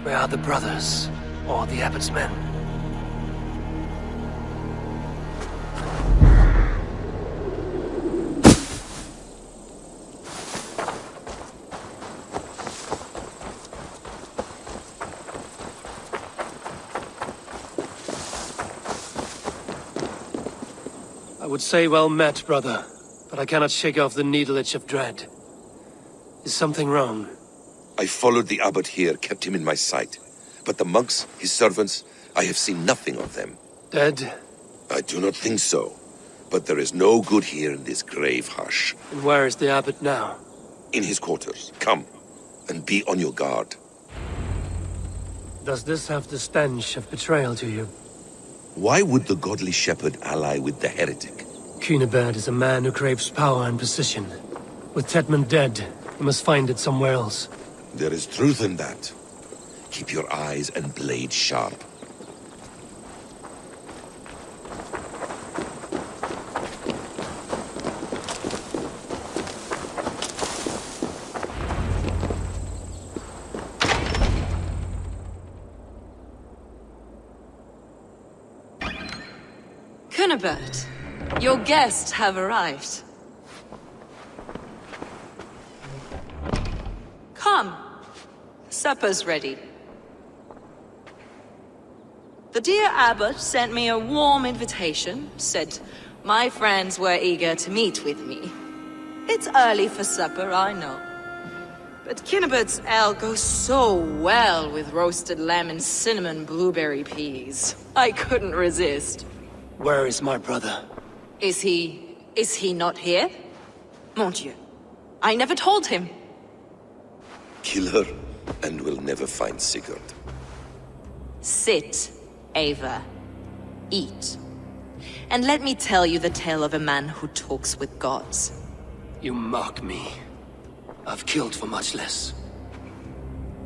Where are the brothers, or the abbot's men? I would say well met, brother, but I cannot shake off the needle itch of dread. Is something wrong? I followed the abbot here, kept him in my sight. But the monks, his servants, I have seen nothing of them. Dead? I do not think so. But there is no good here in this grave hush. And where is the abbot now? In his quarters. Come, and be on your guard. Does this have the stench of betrayal to you? Why would the godly shepherd ally with the heretic? Cunibert is a man who craves power and position. With Tedman dead, he must find it somewhere else. There is truth in that. Keep your eyes and blade sharp. Cunibert, your guests have arrived. Come. Supper's ready. The dear abbot sent me a warm invitation, said my friends were eager to meet with me. It's early for supper, I know. But Cunibert's ale goes so well with roasted lamb and cinnamon blueberry peas. I couldn't resist. Where is my brother? Is he not here? Mon Dieu, I never told him. Kill her, and we'll never find Sigurd. Sit, Ava. Eat. And let me tell you the tale of a man who talks with gods. You mock me. I've killed for much less.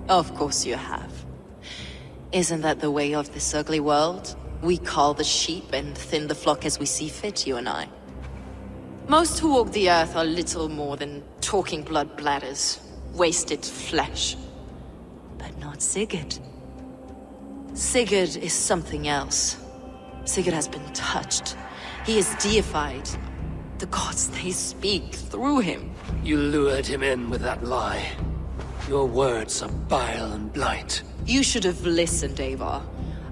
Of course you have. Isn't that the way of this ugly world? We cull the sheep and thin the flock as we see fit, you and I. Most who walk the earth are little more than talking blood bladders, wasted flesh. But not Sigurd. Sigurd is something else. Sigurd has been touched. He is deified. The gods, they speak through him. You lured him in with that lie. Your words are bile and blight. You should have listened, Ava.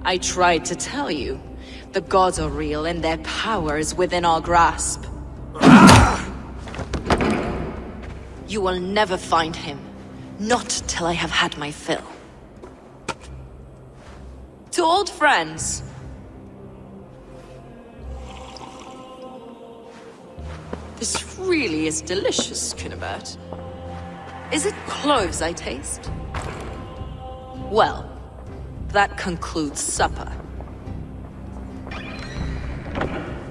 I tried to tell you. The gods are real and their power is within our grasp. You will never find him. Not till I have had my fill. To old friends. This really is delicious, Cunibert. Is it cloves I taste? Well, that concludes supper.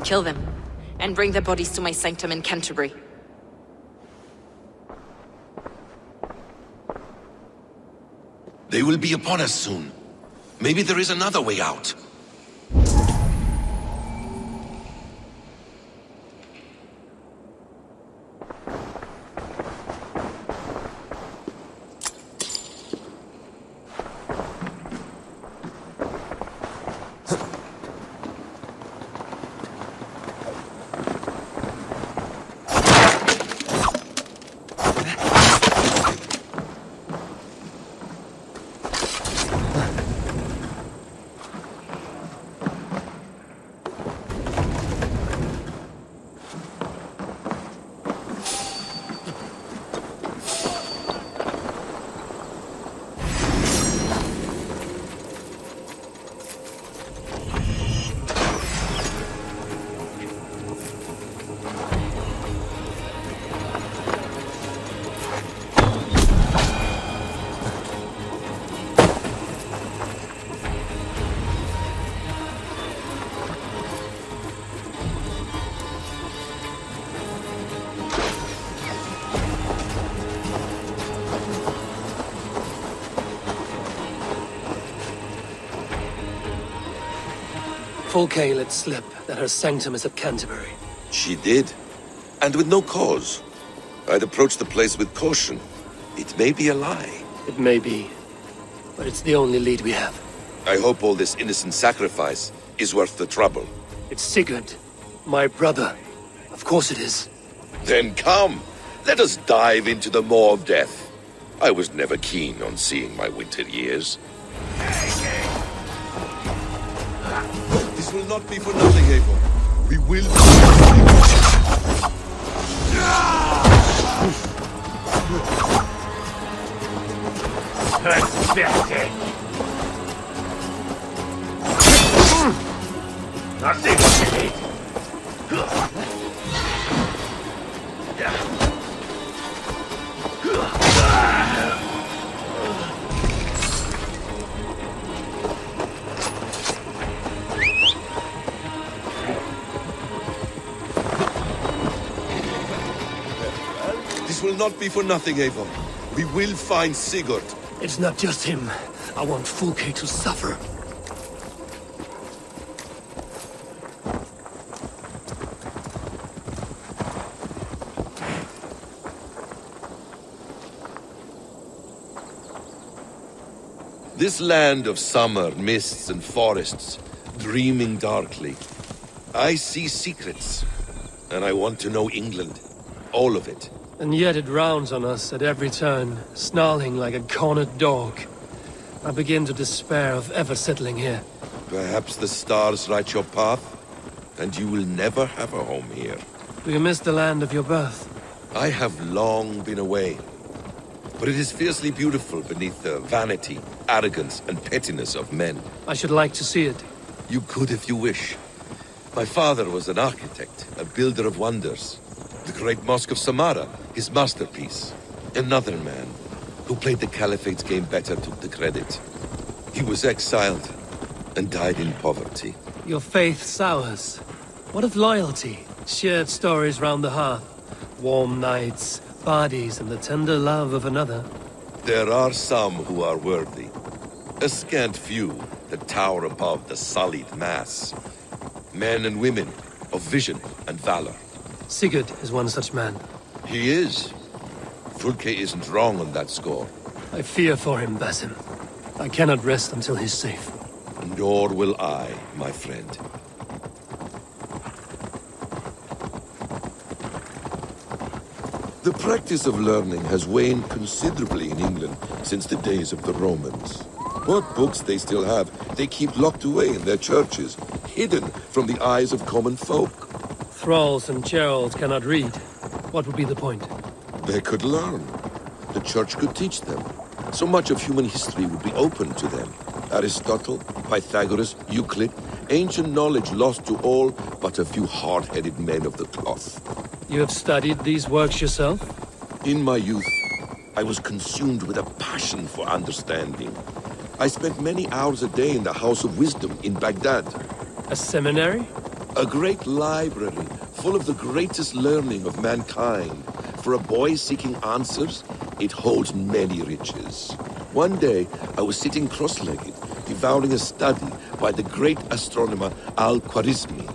Kill them, and bring their bodies to my sanctum in Canterbury. They will be upon us soon. Maybe there is another way out. Folkay let slip that her sanctum is at Canterbury. She did, and with no cause. I'd approach the place with caution. It may be a lie. It may be. but it's the only lead we have. I hope all this innocent sacrifice is worth the trouble. It's Sigurd, my brother. Of course it is. Then come, let us dive into the maw of death. I was never keen on seeing my winter years. This will not be for nothing, Eivor. We will... Nothing to eat. This will not be for nothing, Eivor. We will find Sigurd. It's not just him. I want Fulke to suffer. This land of summer, mists and forests, dreaming darkly. I see secrets, and I want to know England. All of it. And yet it rounds on us at every turn, snarling like a cornered dog. I begin to despair of ever settling here. Perhaps the stars write your path, and you will never have a home here. Do you miss the land of your birth? I have long been away, but it is fiercely beautiful beneath the vanity, arrogance, and pettiness of men. I should like to see it. You could if you wish. My father was an architect, a builder of wonders. The great Mosque of Samarra, his masterpiece. Another man, who played the Caliphate's game better, took the credit. He was exiled, and died in poverty. Your faith sours. What of loyalty? Shared stories round the hearth. Warm nights, bodies, and the tender love of another. There are some who are worthy. A scant few that tower above the sullied mass. Men and women of vision and valor. Sigurd is one such man. He is. Fulke isn't wrong on that score. I fear for him, Basim. I cannot rest until he's safe. Nor will I, my friend. The practice of learning has waned considerably in England since the days of the Romans. What books they still have, they keep locked away in their churches, hidden from the eyes of common folk. Thralls and Geralds cannot read. What would be the point? They could learn. The church could teach them. So much of human history would be open to them. Aristotle, Pythagoras, Euclid, ancient knowledge lost to all but a few hard-headed men of the cloth. You have studied these works yourself? In my youth, I was consumed with a passion for understanding. I spent many hours a day in the House of Wisdom in Baghdad. A seminary? A great library full of the greatest learning of mankind. For a boy seeking answers, it holds many riches. One day, I was sitting cross-legged, devouring a study by the great astronomer Al-Khwarizmi.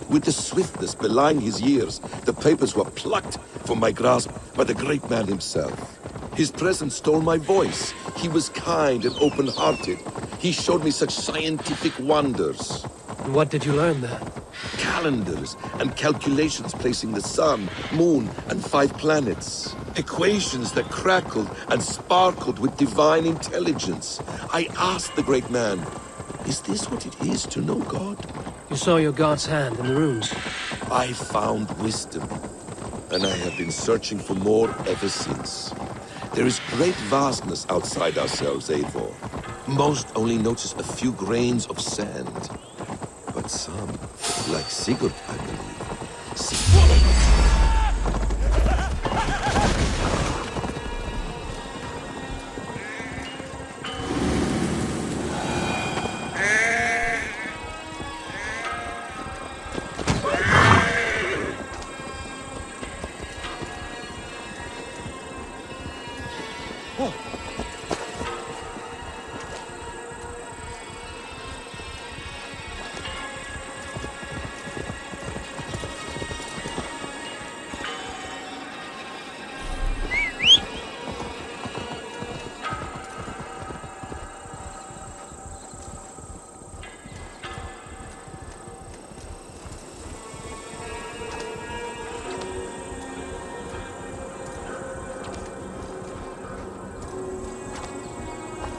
With the swiftness belying his years, the papers were plucked from my grasp by the great man himself. His presence stole my voice. He was kind and open-hearted. He showed me such scientific wonders. And what did you learn there? Calendars and calculations placing the sun, moon, and 5 planets. Equations that crackled and sparkled with divine intelligence. I asked the great man, is this what it is to know God? You saw your god's hand in the runes. I found wisdom, and I have been searching for more ever since. There is great vastness outside ourselves, Eivor. Most only notice a few grains of sand. But some, like Sigurd, I believe, see.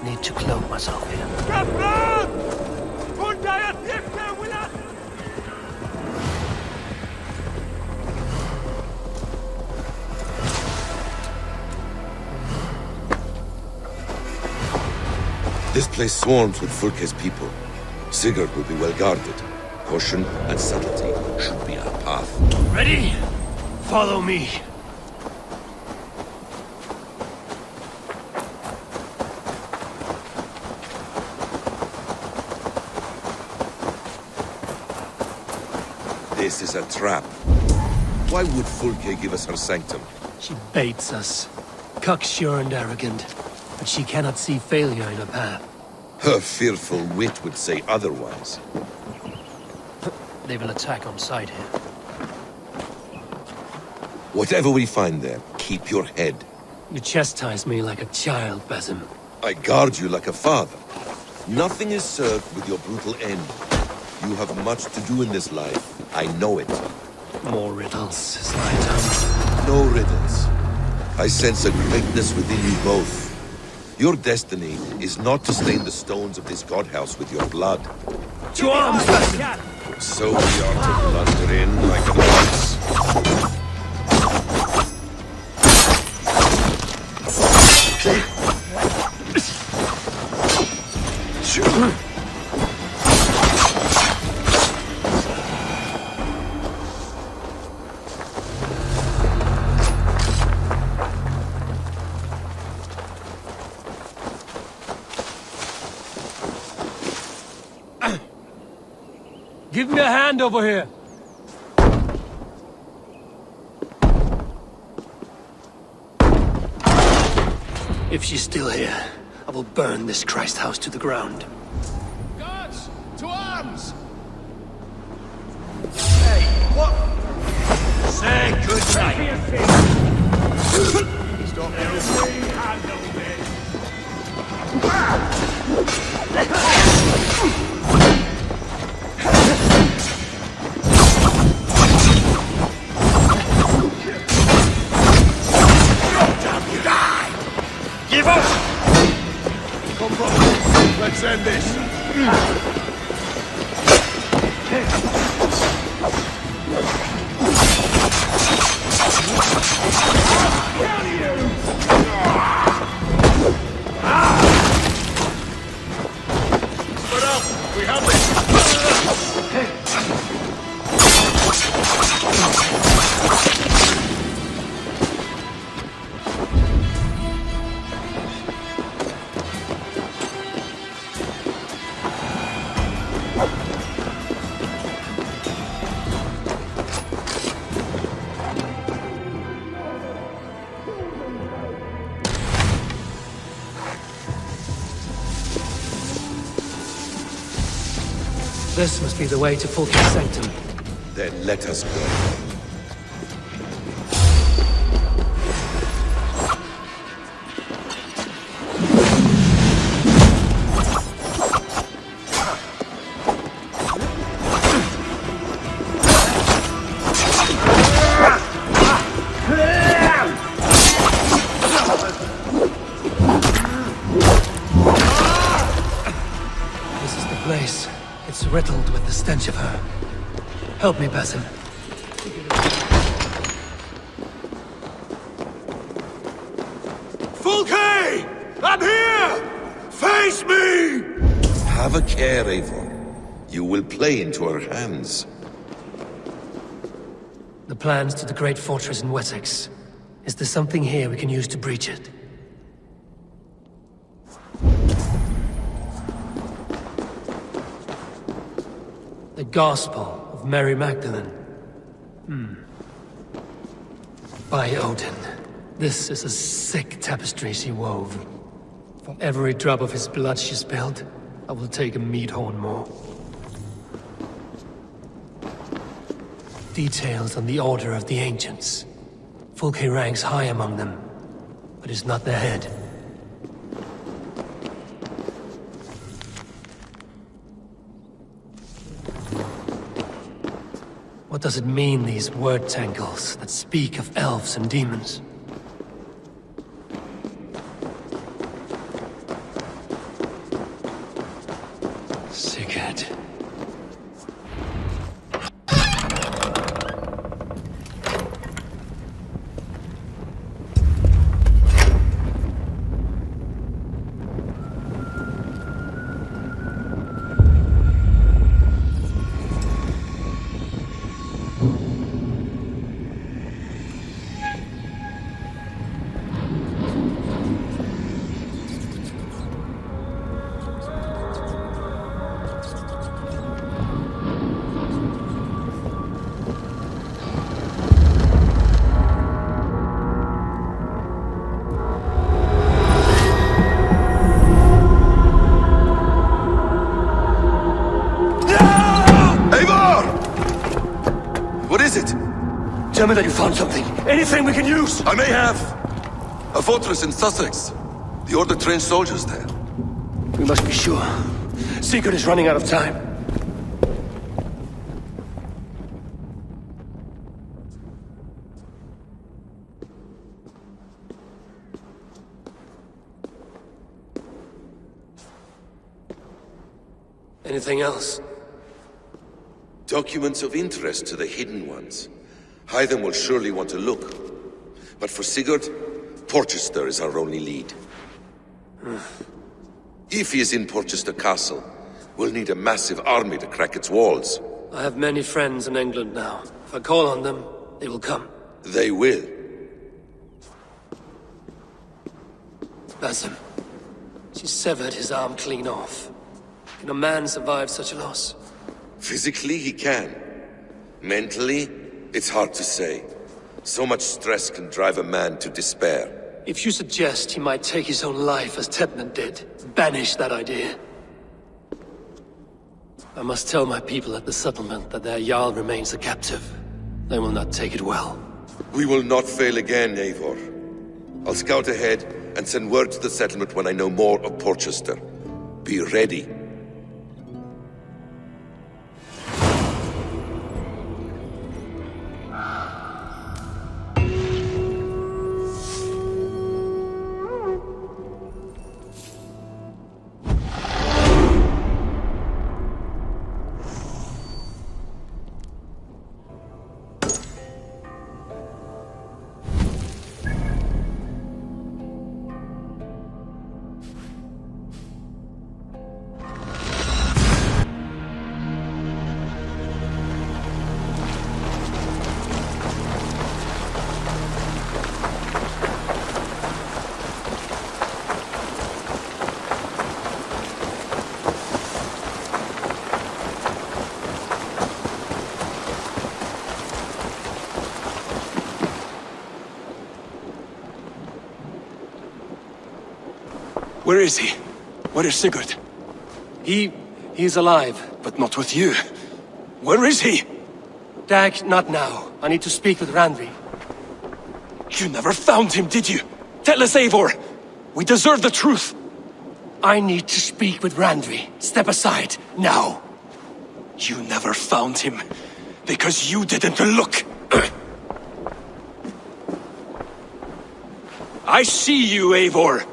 need to cloak myself here. This place swarms with Fulke's people. Sigurd will be well guarded. Caution and subtlety should be our path. Ready? Follow me. This is a trap. Why would Fulke give us her sanctum? She baits us. Cocksure and arrogant. But she cannot see failure in her path. Her fearful wit would say otherwise. They will attack on sight here. Whatever we find there, keep your head. You chastise me like a child, Basim. I guard you like a father. Nothing is served with your brutal end. You have much to do in this life. I know it. More riddles, Sly Tom. No riddles. I sense a greatness within you both. Your destiny is not to stain the stones of this godhouse with your blood. To arms, Basim! So we are to blunder in like an ox. Give me a hand over here! If she's still here, I will burn this Christ house to the ground. Guards, to arms! Hey, what? Say good night. Stop there. Handle Give up! Come on, let's end this. Spread out, we have this. This must be the way to Fulke's sanctum. Then let us go. This is the place. It's riddled with the stench of her. Help me, Basim. Fulke! I'm here! Face me! Have a care, Eivor. You will play into our hands. The plans to the great fortress in Wessex. Is there something here we can use to breach it? The Gospel of Mary Magdalene. By Odin, this is a sick tapestry she wove. For every drop of his blood she spilled, I will take a meat horn more. Details on the Order of the Ancients. Fulke ranks high among them, but is not their head. What does it mean, these word tangles that speak of elves and demons? dead. Tell me that you found something. Anything we can use. I may have. A fortress in Sussex. The Order trained soldiers there. We must be sure. Sigurd is running out of time. Anything else? Documents of interest to the Hidden Ones. Hyden will surely want to look. But for Sigurd, Porchester is our only lead. If he is in Porchester Castle, we'll need a massive army to crack its walls. I have many friends in England now. If I call on them, they will come. They will. Basim. She severed his arm clean off. Can a man survive such a loss? Physically, he can. Mentally, it's hard to say. So much stress can drive a man to despair. If you suggest he might take his own life as Tepman did, banish that idea. I must tell my people at the settlement that their Jarl remains a captive. They will not take it well. We will not fail again, Eivor. I'll scout ahead and send word to the settlement when I know more of Porchester. Be ready. Where is he? Where is Sigurd? He's alive. But not with you. Where is he? Dag, not now. I need to speak with Randvi. You never found him, did you? Tell us, Eivor! We deserve the truth! I need to speak with Randvi. Step aside, now. You never found him, because you didn't look! I see you, Eivor!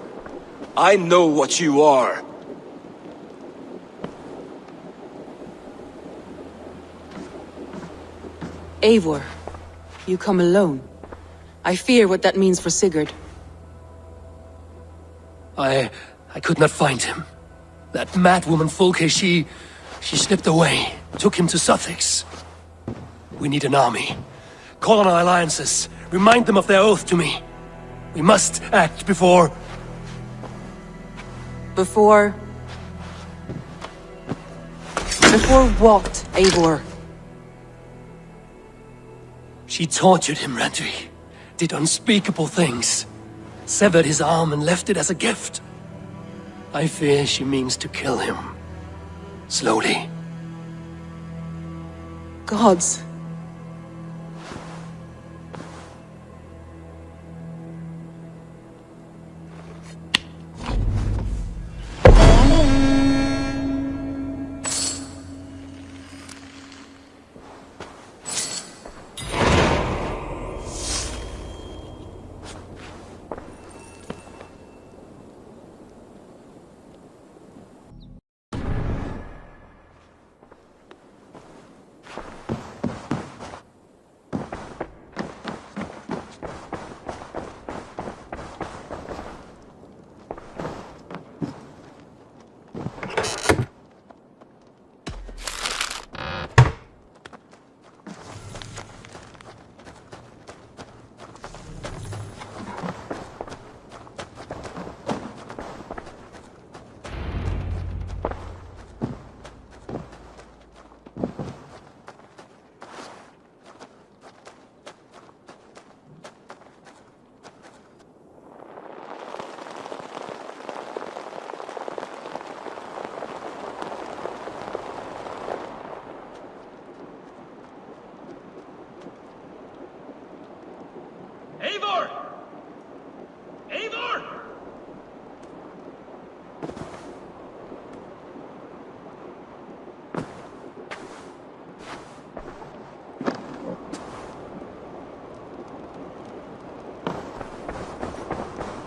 I know what you are. Eivor, you come alone. I fear what that means for Sigurd. I could not find him. That madwoman Folke, she slipped away, took him to Sussex. We need an army. Call on our alliances, remind them of their oath to me. We must act before... Before what, Eivor? She tortured him, Randvi. Did unspeakable things. Severed his arm and left it as a gift. I fear she means to kill him. Slowly. Gods.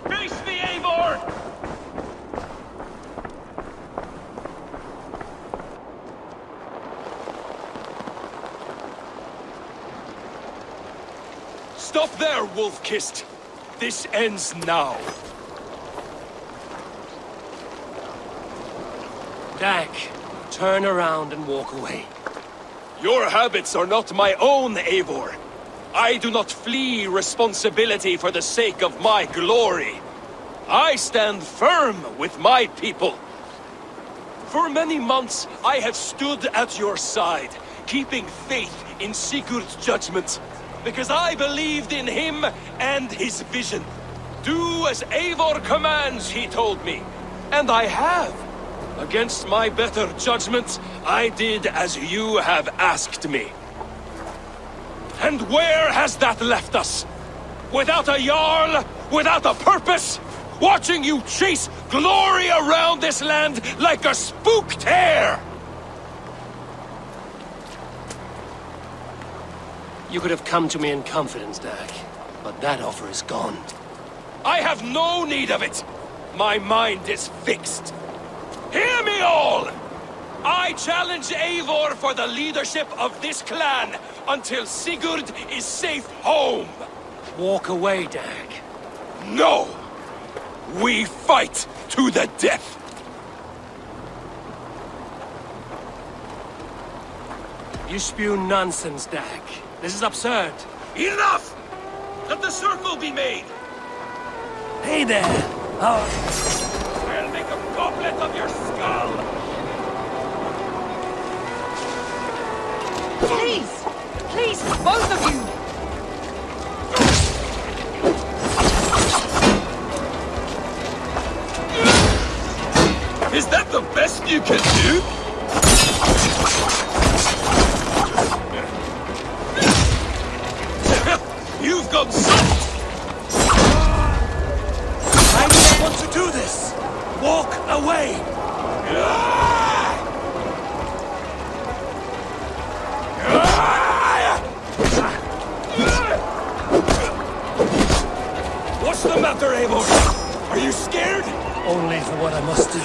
Face me, Eivor! Stop there, wolf-kissed! This ends now. Dag, turn around and walk away. Your habits are not my own, Eivor. I do not flee responsibility for the sake of my glory. I stand firm with my people. For many months, I have stood at your side, keeping faith in Sigurd's judgment, because I believed in him and his vision. Do as Eivor commands, he told me. And I have. Against my better judgment, I did as you have asked me. And where has that left us? Without a Jarl, without a purpose, watching you chase glory around this land like a spooked hare! You could have come to me in confidence, Dag, but that offer is gone. I have no need of it! My mind is fixed. Hear me all! I challenge Eivor for the leadership of this clan until Sigurd is safe home! Walk away, Dag. No! We fight to the death! You spew nonsense, Dag. This is absurd. Enough! Let the circle be made! Hey there! I'll make a goblet of your skull! Please! Please, both of you! Is that the best you can do? You've gone soft! I don't want to do this! Walk away! What's the matter, Eivor? Are you scared? Only for what I must do.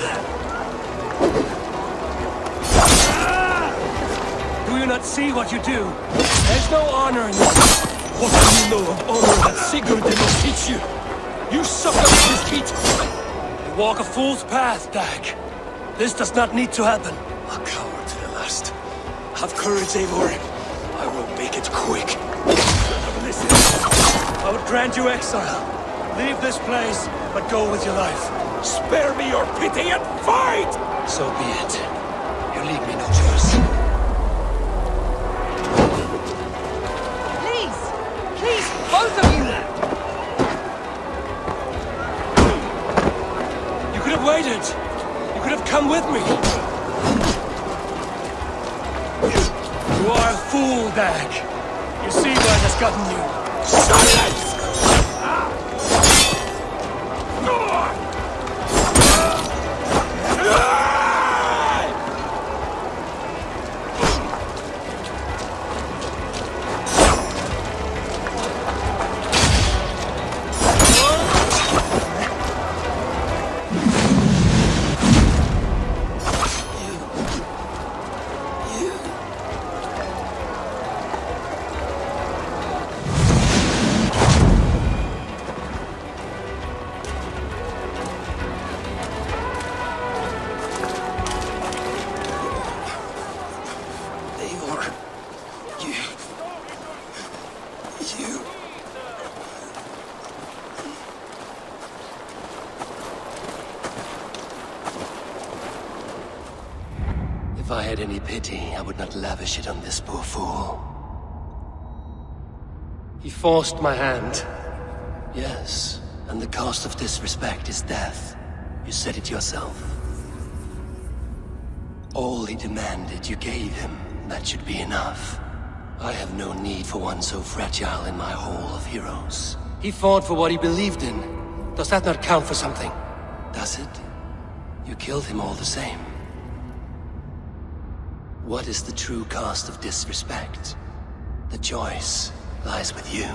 Do you not see what you do? There's no honor in this. What do you know of honor that Sigurd did not teach you? You sucker at his feet! You walk a fool's path, Dag. This does not need to happen. A coward to the last. Have courage, Eivor. I will make it quick. Listen, I would grant you exile. Leave this place, but go with your life. Spare me your pity and fight! So be it. You leave me no choice. Please! Please, both of you! You could have waited. You could have come with me. You are a fool, Dag. You see where it has gotten you. Silence! If I had any pity, I would not lavish it on this poor fool. He forced my hand. Yes, and the cost of disrespect is death. You said it yourself. All he demanded, you gave him. That should be enough. I have no need for one so fragile in my hall of heroes. He fought for what he believed in. Does that not count for something? Does it? You killed him all the same. What is the true cost of disrespect? The choice lies with you.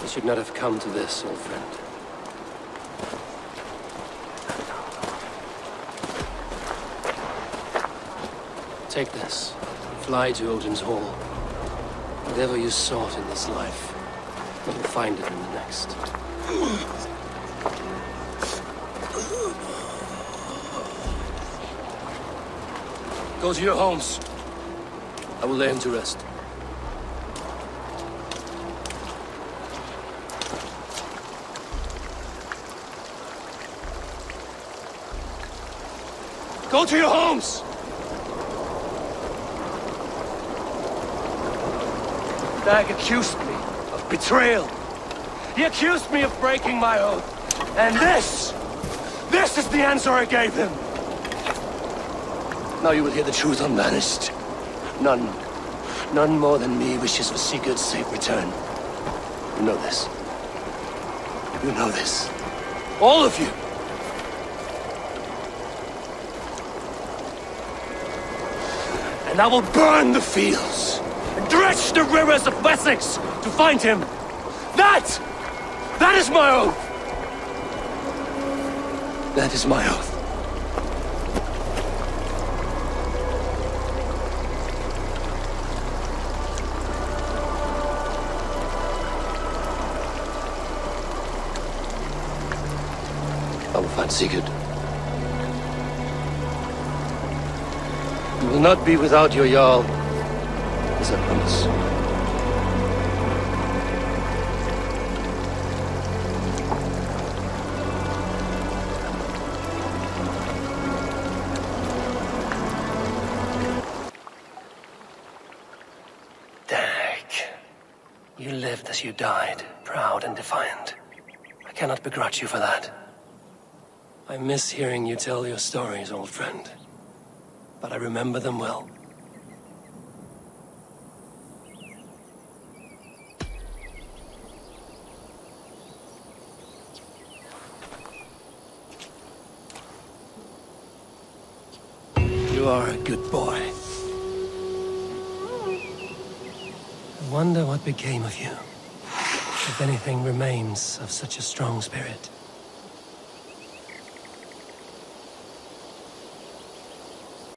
I should not have come to this, old friend. Take this. Fly to Odin's Hall. Whatever you sought in this life, you will find it in the next. Go to your homes. I will lay him to rest. Go to your homes! Dag accused me of betrayal. He accused me of breaking my oath. And this is the answer I gave him. Now you will hear the truth unbanished. None more than me wishes for Sigurd's safe return. You know this. You know this. All of you. And I will burn the fields and dredge the rivers of Wessex to find him. That is my oath. That is my oath. I will find Sigurd. You will not be without your Jarl, as I promise. Dag, you lived as you died, proud and defiant. I cannot begrudge you for that. I miss hearing you tell your stories, old friend. But I remember them well. You are a good boy. I wonder what became of you. If anything remains of such a strong spirit.